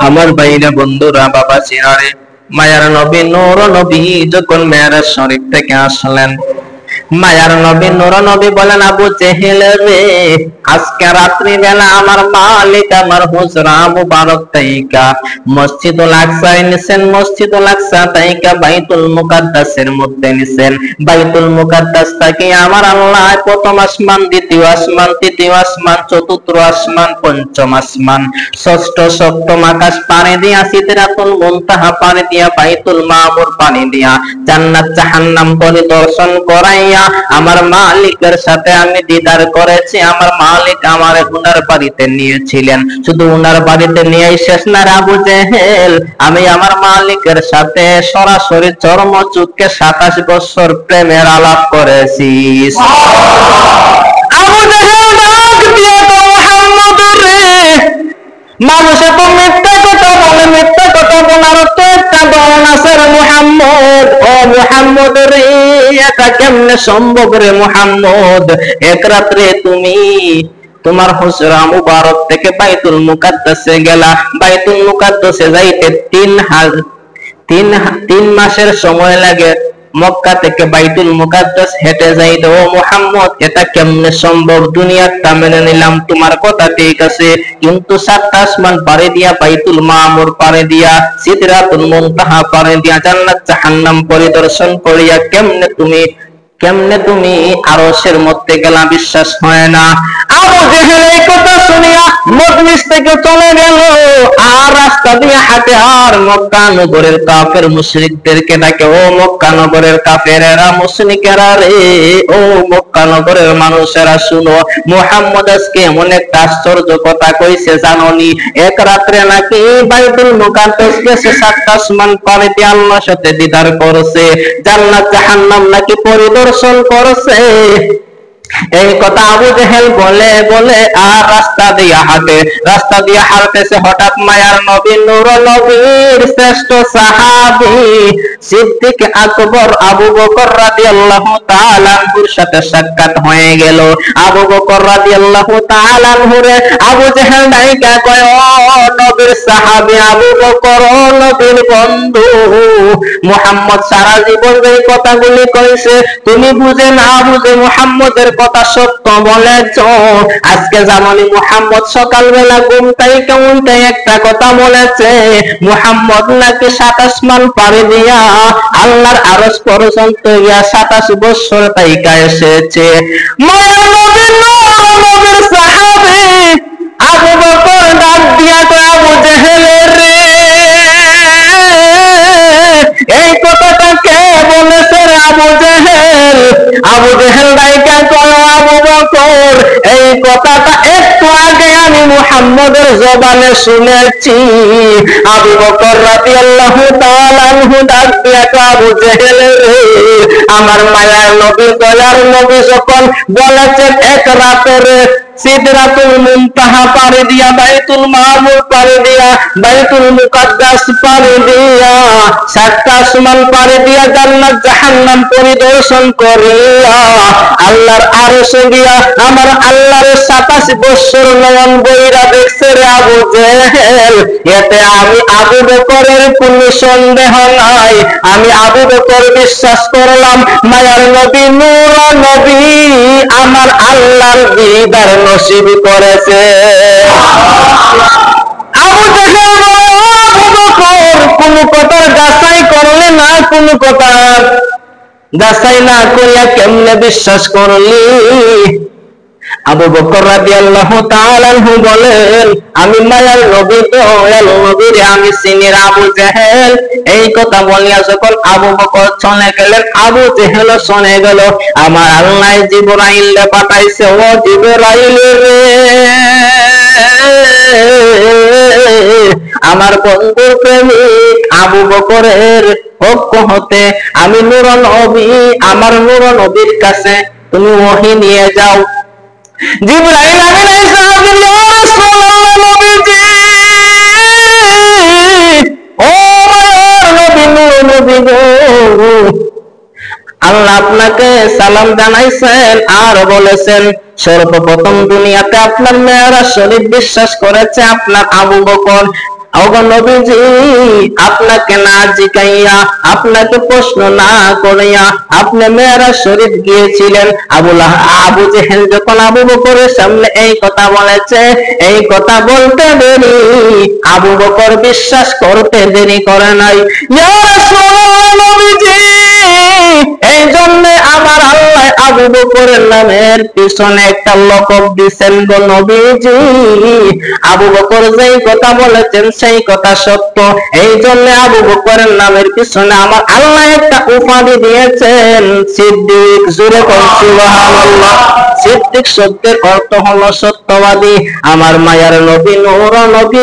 আমার ভাইরা বন্ধুরা বাবা চিনারে মায়ার নবী নূর নবী যখন মেরাজ শরীফ থেকে আসলেন, মায়ার নবী নূর নবী বলেন, আবু জেহেল রে, আজকে রাত্রি বেলা আমার মালিক আমার হুজরা মুবারক তাইকা মসজিদুল আকসায় নিছেন, মসজিদুল আকসা তাইকা বাইতুল মুকাদ্দাসের মধ্যে নিছেন। বাইতুল মুকাদ্দাস থেকে আমার আল্লাহ প্রথম আসমান, দ্বিতীয় আসমান, তৃতীয় আসমান, চতুর্থ আসমান, পঞ্চম আসমান, ষষ্ঠ সপ্তম আকাশ পানি দিয়া, সিদরাতুল মুনতাহা পানি দিয়া, বাইতুল মামুর পানি দিয়া, জান্নাত জাহান্নাম পরিদর্শন করাইয়া আমার মালিকের সাথে আমি দিদার করেছি। আমার মালিক আমার উনার বাড়িতে নিয়েছিলেন, শুধু উনার বাড়িতে নিয়েই শেষ না আবু জেহেল, আমি আমার মালিকের সাথে সরাসরি চরম চুক্কে 27 বছর প্রেমের আলাপ করেছি। আবু জেহেল ডাক দিয়ে তো মুহাম্মদ রে, মানুষে তো মিথ্যা কথা বলে, মিথ্যা কথা বলার তো একটা দল আছে রে মুহাম্মদ। ও মুহাম্মদ রে, এটা কেমনে সম্ভব রে মুহাম্মদ? এক রাত্রে তুমি তোমার হুজরা মুবারক থেকে বাইতুল মুকাদ্দাসে গেলা, বাইতুল মুকাদ্দাসে যাইতে 3 মাসের সময় লাগে। মক্কা থেকে বাইতুল মুকাদ্দাস হেঁটে যাইতে, ও মুহাম্মদ এটা কেমনে সম্ভব? দুনিয়াটা মেনে নিলাম, তোমার কথা ঠিক আছে, কিন্তু 7টা আসমান পাড়ি দিয়া, বাইতুল মামুর পাড়ি দিয়া, সিদরাতুল মুনতাহা পাড়ি দিয়া, জান্নাত জাহান্নাম পরিদর্শন করিয়া কেমনে তুমি আরশের মধ্যে গেলা? বিশ্বাস হয় না। আবু জেহেল এই কথা শুনিয়া মজলিস থেকে চলে গেল, আর রাস্তা দিয়ে হাঁটে, আর মক্কা নগরের কাফের মুশরিকদেরকে ডাকে, ও মক্কা নগরের কাফেরেরা মুশরিকেরা রে, ও মক্কা নগরের মানুষেরা শুনো, মুহাম্মদ আজকে এমন একটা আশ্চর্য কথা কইছে জানোনি? এক রাত্রে নাকি বাইতুল মুকাদ্দাস গেছে, 7টা আসমান পাড়ি দিয়ে আল্লাহর সাথে দিদার করেছে, জান্নাত জাহান্নাম নাকি পরিদর্শন করেছে। এই কথা আবু জেহেল বলে বলে আর রাস্তা দিয়ে হাঁটতেছে। হঠাৎ মায়ার নবী নূর নবীর শ্রেষ্ঠ সাহাবী সিদ্দিক আকবর আবু বকর রাদিয়াল্লাহু তাআলা আনহুর সাথে সাক্ষাৎ হয়ে গেল। আবু বকর রাদিয়াল্লাহু তাআলা আনহুরে আবু জেহেল ডাইকা কয়, ও নবীর সাহাবী আবু বকর, ও নবীর বন্ধু, মুহাম্মদ সারা জীবন যে কথাগুলি কইছে তুমি বুঝে না বুঝে মুহাম্মদের কথা সত্য বলেছ। আজকে জামানি মুহাম্মদ সকালবেলা ঘুম থেকে উঠে একটা কথা বলেছে, মুহাম্মদ নাকি 7 আসমান পাড়ি দিয়া আল্লাহর আরশ পর্যন্ত গিয়া 27 বছর তাইকা এসেছে। মায়ার নবী নবীর সাহাবী আবু বকর ডাক দিয়া কয়, আবু জেহেল রে, এই কথাটা কে বলেছে রে আবু জেহেল? আবু জেহেল ডাইকা কয়, আবু বকর, এই কথাটা একটু আগে আমি মুহাম্মদের জবানে শুনেছি। আবু বকর রাদিয়াল্লাহু তাআলা আনহু ডাক দিয়া কয়, আবু জেহেল রে, আমার মায়ার নবী দয়ার নবী যখন বলেছেন এক রাতে সিদরাতুল মুনতাহা পাড়ি দিয়া, বাইতুল মামুর পাড়ি দিয়া, বাইতুল মুকাদ্দাস পাড়ি দিয়া, 7টা আসমান পাড়ি দিয়া, জান্নাত জাহান্নাম পরিদর্শন করিয়া আল্লাহর আরশে গিয়া আমার আল্লাহর 27 বছর নয়ন বইরা দেখছে রে আবু জেহেল। এতে আমি আবু বকরের কোন সন্দেহ নাই, আমি আবু বকর বিশ্বাস করলাম মায়ার নবী নূর নবী আমার আল্লাহর দিদার নসিব করেছে। আবু জেহেল বলে, আবু বকর, কোন কথা যাচাই করলে না, কোন কথা যাচাই না করিয়া কেমনে বিশ্বাস করলি? আবু বকর রাদিয়াল্লাহু তাআলা আনহু বলেন, আমি মায়ার নবী দয়াল নবীরে আমি চিনি। আবু জেহেল এই কথা বলিয়া যখন আবু বকর চলে গেলেন, আবু জেহেল শুনে গেল, আমার আল্লাহ জিবরাইল পাঠাইছে, ও জিবরাইল রে, আমার বন্ধুর প্রেমিক আবু বকরের পক্ষ হতে আমি নূর নবী, আমার নূর নবীর কাছে তুমি ওহী নিয়ে যাও। জিবরাইল আমিন সাহেব, ইয়া রাসূলুল্লাহ নবীজি, ও মায়ার নবী নূর নবী গো, আল্লাহ আপনাকে সালাম জানাইছেন আর বলেছেন সর্বপ্রথম দুনিয়াতে আপনার মেয়েরা শরীফ বিশ্বাস করেছে আপনার আবু বকর। ওগো নবীজি, আপনাকে না জিজ্ঞাইয়া, আপনাকে প্রশ্ন না করিয়া আপনি মেরাজ শরীফ গিয়েছিলেন। আবু জেহেল যখন আবু বকরের সামনে এই কথা বলেছে, এই কথা বলতে দেরি আবু বকর বিশ্বাস করতে দেরি করে নাই। ইয়া রাসূলুল্লাহ, নবীজি, এই জন্য আমার আল্লাহ আবু বকরের নামের পিছনে একটা লকব দিয়েছেন গো নবীজি। আবু বকর যেই কথা বলেছেন সেই কথা সত্য, এই জন্য আবু বকরের নামের পিছনে আমার আল্লাহ একটা উপাধি দিয়েছেন সিদ্দিক। জোরে বলুন সুবহানাল্লাহ। সিদ্দিক শব্দের অর্থ হলো সত্যবাদী। আমার মায়ার নবী, নূর নবী